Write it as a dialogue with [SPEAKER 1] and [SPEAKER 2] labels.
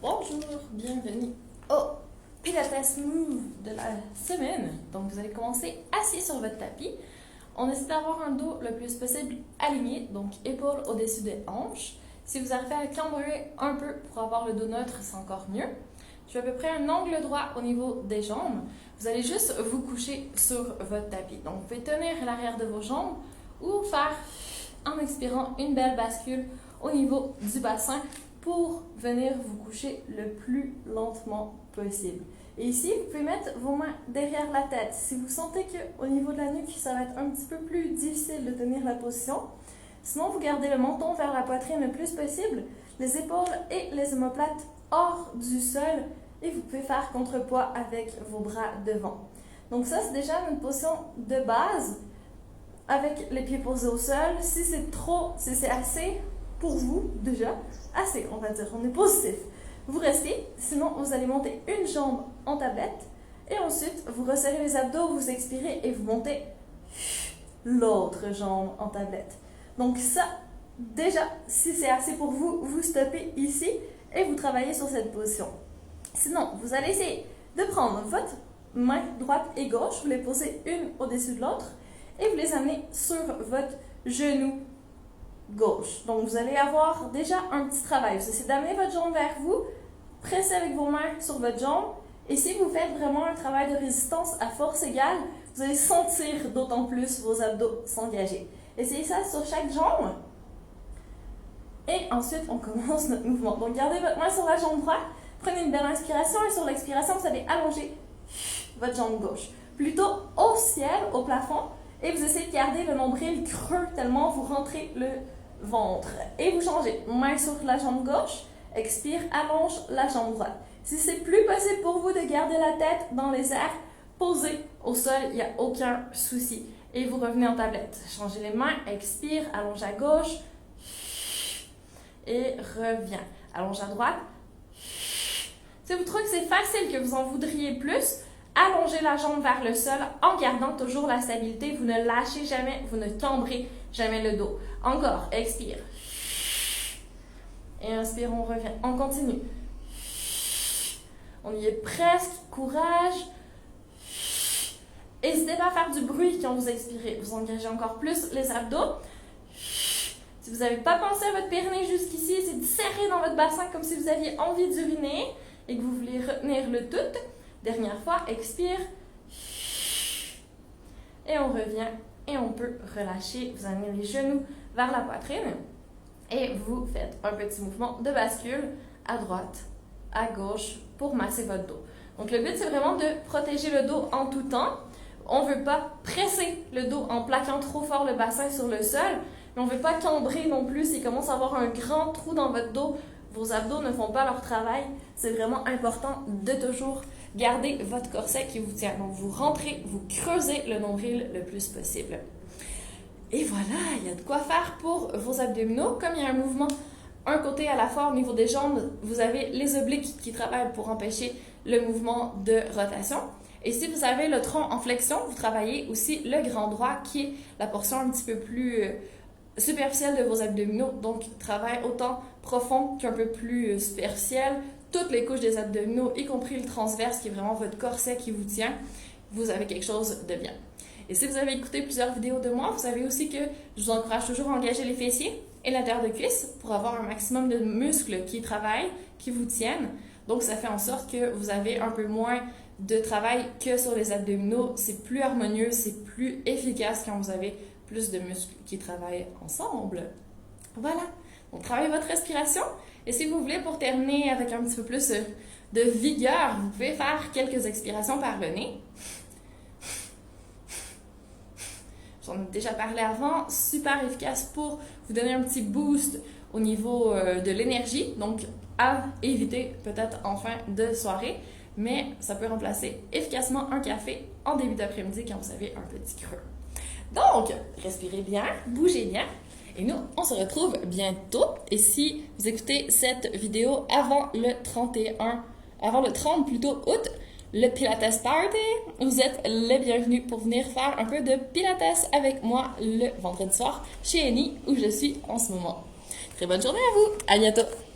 [SPEAKER 1] Bonjour, bienvenue au Pilates Move de la semaine. Donc, vous allez commencer assis sur votre tapis. On essaie d'avoir un dos le plus possible aligné, donc épaules au-dessus des hanches. Si vous arrivez à cambrer un peu pour avoir le dos neutre, c'est encore mieux. Je fais à peu près un angle droit au niveau des jambes. Vous allez juste vous coucher sur votre tapis. Donc, vous pouvez tenir l'arrière de vos jambes ou faire, en expirant, une belle bascule au niveau du bassin pour venir vous coucher le plus lentement possible. Et ici, vous pouvez mettre vos mains derrière la tête. Si vous sentez qu'au niveau de la nuque, ça va être un petit peu plus difficile de tenir la position, sinon vous gardez le menton vers la poitrine le plus possible, les épaules et les omoplates hors du sol, et vous pouvez faire contrepoids avec vos bras devant. Donc ça, c'est déjà une position de base avec les pieds posés au sol. Si c'est assez pour vous, déjà, assez, on va dire, on est positif. Vous restez, sinon vous allez monter une jambe en tablette et ensuite vous resserrez les abdos, vous expirez et vous montez l'autre jambe en tablette. Donc ça, déjà, si c'est assez pour vous, vous stoppez ici et vous travaillez sur cette position. Sinon, vous allez essayer de prendre votre main droite et gauche, vous les posez une au-dessus de l'autre et vous les amenez sur votre genou gauche. Donc, vous allez avoir déjà un petit travail. Vous essayez d'amener votre jambe vers vous, pressez avec vos mains sur votre jambe. Et si vous faites vraiment un travail de résistance à force égale, vous allez sentir d'autant plus vos abdos s'engager. Essayez ça sur chaque jambe. Et ensuite, on commence notre mouvement. Donc, gardez votre main sur la jambe droite. Prenez une belle inspiration et sur l'expiration, vous allez allonger votre jambe gauche. Plutôt au ciel, au plafond. Et vous essayez de garder le nombril creux tellement vous rentrez le ventre. Et vous changez. Main sur la jambe gauche. Expire, allonge la jambe droite. Si c'est plus possible pour vous de garder la tête dans les airs, posez au sol, il n'y a aucun souci. Et vous revenez en tablette. Changez les mains, expire, allonge à gauche. Et reviens. Allonge à droite. Si vous trouvez que c'est facile, que vous en voudriez plus, allongez la jambe vers le sol en gardant toujours la stabilité. Vous ne lâchez jamais, vous ne cambrez jamais le dos. Encore, expire. Et inspire, on revient. On continue. On y est presque. Courage. N'hésitez pas à faire du bruit quand vous expirez. Vous engagez encore plus les abdos. Si vous n'avez pas pensé à votre périnée jusqu'ici, essayez de serrer dans votre bassin comme si vous aviez envie d'uriner et que vous voulez retenir le tout. Dernière fois, expire. Et on revient. Et on peut relâcher. Vous amenez les genoux vers la poitrine. Et vous faites un petit mouvement de bascule à droite, à gauche pour masser votre dos. Donc le but, c'est vraiment de protéger le dos en tout temps. On ne veut pas presser le dos en plaquant trop fort le bassin sur le sol. Mais on ne veut pas cambrer non plus. S'il commence à avoir un grand trou dans votre dos, vos abdos ne font pas leur travail. C'est vraiment important de toujours garder votre corset qui vous tient. Donc, vous rentrez, vous creusez le nombril le plus possible. Et voilà, il y a de quoi faire pour vos abdominaux. Comme il y a un mouvement, un côté à la fois au niveau des jambes, vous avez les obliques qui travaillent pour empêcher le mouvement de rotation. Et si vous avez le tronc en flexion, vous travaillez aussi le grand droit qui est la portion un petit peu plus superficielle de vos abdominaux. Donc, travail autant profond qu'un peu plus superficiel. Toutes les couches des abdominaux, y compris le transverse qui est vraiment votre corset qui vous tient, vous avez quelque chose de bien. Et si vous avez écouté plusieurs vidéos de moi, vous savez aussi que je vous encourage toujours à engager les fessiers et l'intérieur de cuisse pour avoir un maximum de muscles qui travaillent, qui vous tiennent. Donc, ça fait en sorte que vous avez un peu moins de travail que sur les abdominaux. C'est plus harmonieux, c'est plus efficace quand vous avez plus de muscles qui travaillent ensemble. Voilà. Donc, travaillez votre respiration. Et si vous voulez, pour terminer avec un petit peu plus de vigueur, vous pouvez faire quelques expirations par le nez. J'en ai déjà parlé avant, super efficace pour vous donner un petit boost au niveau de l'énergie, donc à éviter peut-être en fin de soirée, mais ça peut remplacer efficacement un café en début d'après-midi quand vous avez un petit creux. Donc, respirez bien, bougez bien, et nous, on se retrouve bientôt. Et si vous écoutez cette vidéo avant le 30 plutôt août, le Pilates Party, vous êtes les bienvenus pour venir faire un peu de Pilates avec moi le vendredi soir chez Annie où je suis en ce moment. Très bonne journée à vous, à bientôt!